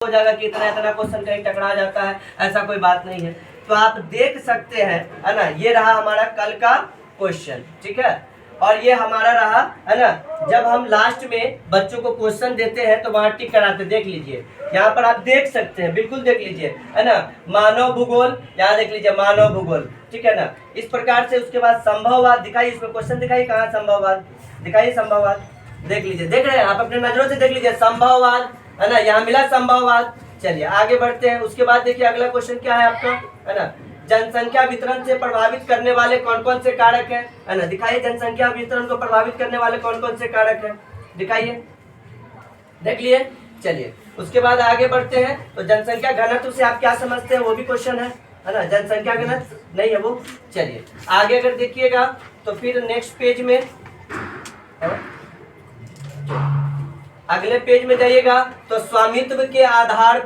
हो जाएगा कि इतना इतना क्वेश्चन कहीं टकरा जाता है, ऐसा कोई बात नहीं है। तो आप देख सकते हैं, है ना, ये रहा हमारा कल का क्वेश्चन, ठीक है। और ये हमारा रहा, है ना, जब हम लास्ट में बच्चों को क्वेश्चन देते हैं तो वहां टिक कराते, देख लीजिए यहाँ पर आप देख सकते हैं, बिल्कुल देख लीजिए, है ना, मानव भूगोल, यहाँ देख लीजिए मानव भूगोल, ठीक है ना, इस प्रकार से। उसके बाद संभववाद दिखाइए, इसमें क्वेश्चन दिखाइए, कहाँ संभववाद दिखाइए, संभववाद देख लीजिए, देख रहे हैं आप अपने नजरों से देख लीजिए, संभववाद, है ना, यहाँ मिला संभववाद। चलिए आगे बढ़ते हैं। उसके बाद देखिए अगला क्वेश्चन क्या है आपका, है ना, जनसंख्या वितरण से प्रभावित करने वाले कौन कौन से कारक हैं, है ना, दिखाइए जनसंख्या वितरण को प्रभावित करने वाले कौन कौन से कारक हैं, दिखाइए, देख लिए। चलिए उसके बाद आगे बढ़ते हैं। तो जनसंख्या घनत्व से आप क्या समझते हैं, वो भी क्वेश्चन है ना, जनसंख्या घनत्व नहीं है वो। चलिए आगे अगर देखिएगा तो फिर नेक्स्ट पेज में, अगले पेज में जाइएगा तो स्वामित्व के आधार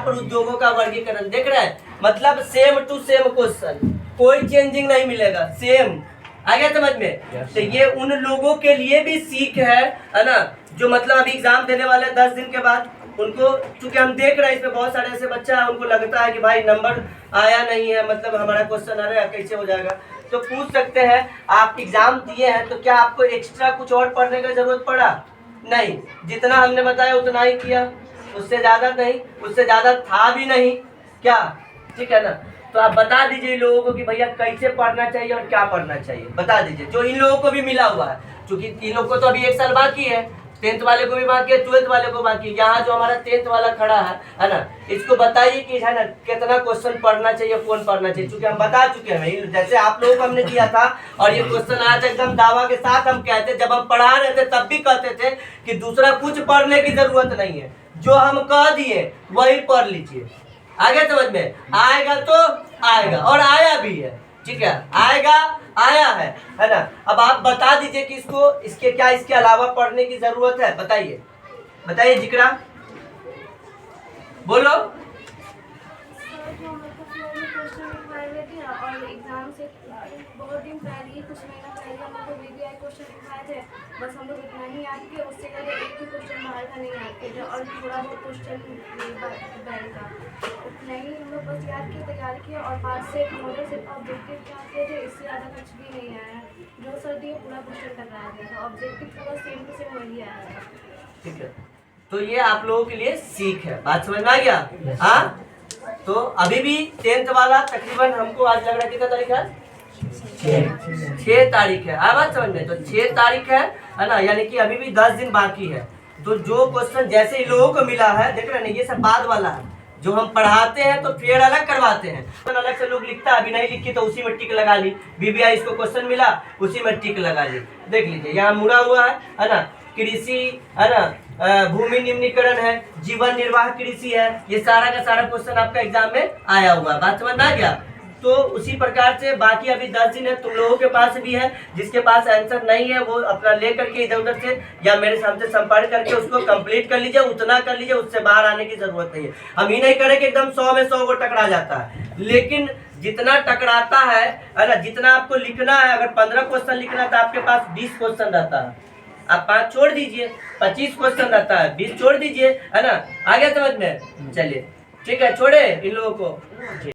पर उद्योगों का वर्गीकरण, देख रहे हैं, मतलब सेम टू सेम क्वेश्चन, कोई चेंजिंग नहीं मिलेगा, सेम। आ गया समझ में? तो ये उन लोगों के लिए भी सीख है ना, जो मतलब अभी एग्जाम देने वाले 10 दिन के बाद, उनको चूंकि हम देख रहे हैं इसमें बहुत सारे ऐसे बच्चा है, उनको लगता है कि भाई नंबर आया नहीं है, मतलब हमारा क्वेश्चन आ रहा है कैसे हो जाएगा। तो पूछ सकते हैं, आप एग्जाम दिए हैं तो क्या आपको एक्स्ट्रा कुछ और पढ़ने का जरूरत पड़ा? नहीं, जितना हमने बताया उतना ही किया, उससे ज्यादा नहीं, उससे ज्यादा था भी नहीं, क्या, ठीक है ना। तो आप बता दीजिए इन लोगों को कि भैया कैसे पढ़ना चाहिए और क्या पढ़ना चाहिए, बता दीजिए, जो इन लोगों को भी मिला हुआ है, क्योंकि इन लोगों को तो अभी 1 साल बाकी है, 10th वाले को भी बाकी है, 12th वाले को बाकी है। यहाँ जो हमारा 10th वाला खड़ा है ना, इसको बताइए कि है ना कितना क्वेश्चन पढ़ना चाहिए, कौन पढ़ना चाहिए, क्योंकि हम बता चुके हैं, जैसे आप लोगों को हमने दिया था। और ये क्वेश्चन आज एकदम दावा के साथ हम कहते, जब हम पढ़ा रहे थे तब भी कहते थे कि दूसरा कुछ पढ़ने की जरूरत नहीं है, जो हम कह दिए वही पढ़ लीजिए। आगे समझ में आएगा तो आएगा, और आया भी है, ठीक है, आएगा, आया है ना। अब आप बता दीजिए कि इसको, इसके क्या, इसके अलावा पढ़ने की जरूरत है, बताइए, बताइए जिक्रा, बोलो। और एग्जाम से बहुत दिन पहले, कुछ महीना पहले हम लोग VVI क्वेश्चन लिखवाए थे, बस हम लोग इतना ही याद किया, उससे पहले एक ही क्वेश्चन बाहर का नहीं याद किया, और थोड़ा बहुत क्वेश्चन बैंक का, उतना ही हम लोग बस याद किए, तैयार किए, और 5 सेट मॉडल सेट ऑब्जेक्टिव याद किए थे, इससे ज़्यादा कुछ भी नहीं आया। जो सर दिए पूरा क्वेश्चन टकरा गया था, ऑब्जेक्टिव पूरा सेम टू सेम वही आया था, ठीक है। तो ये आप लोगों के लिए सीख है, बात समझ में आ गया? हाँ, तो अभी भी 10th वाला तकरीबन हमको आज लग रहा है कितना तारीख है, 6 तारीख है, बात समझ में? तो 6 तारीख है ना, यानी कि अभी भी 10 दिन बाकी है। तो जो क्वेश्चन जैसे इन लोगों को मिला है, देख रहे हैं, ये सब बाद वाला है, जो हम पढ़ाते हैं तो फेयर अलग करवाते हैं, तो अलग से लोग लिखता है, अभी नहीं लिखी तो उसी में टिक लगा ली, VVI इसको क्वेश्चन मिला उसी में टिक लगा ली, देख लीजिए यहाँ मुड़ा हुआ है ना, कृषि, है ना, भूमि निम्नीकरण है, जीवन निर्वाह कृषि है, ये सारा का सारा क्वेश्चन आपका एग्जाम में आया हुआ है, बात समझ में आ गया? तो उसी प्रकार से बाकी अभी 10 दिन है, तुम लोगों के पास भी है, जिसके पास आंसर नहीं है वो अपना ले करके इधर उधर से या मेरे सामने संपर्क करके उसको कंप्लीट कर लीजिए, उतना कर लीजिए, उससे बाहर आने की जरूरत नहीं है। हम ही नहीं करें कि एकदम 100 में 100 को टकरा जाता है, लेकिन जितना टकराता है ना, जितना आपको लिखना है, अगर 15 क्वेश्चन लिखना है तो आपके पास 20 क्वेश्चन रहता है, आप 5 छोड़ दीजिए, 25 क्वेश्चन रहता है, 20 छोड़ दीजिए, है ना, आ गया समझ में? चलिए ठीक है, छोड़े इन लोगों को।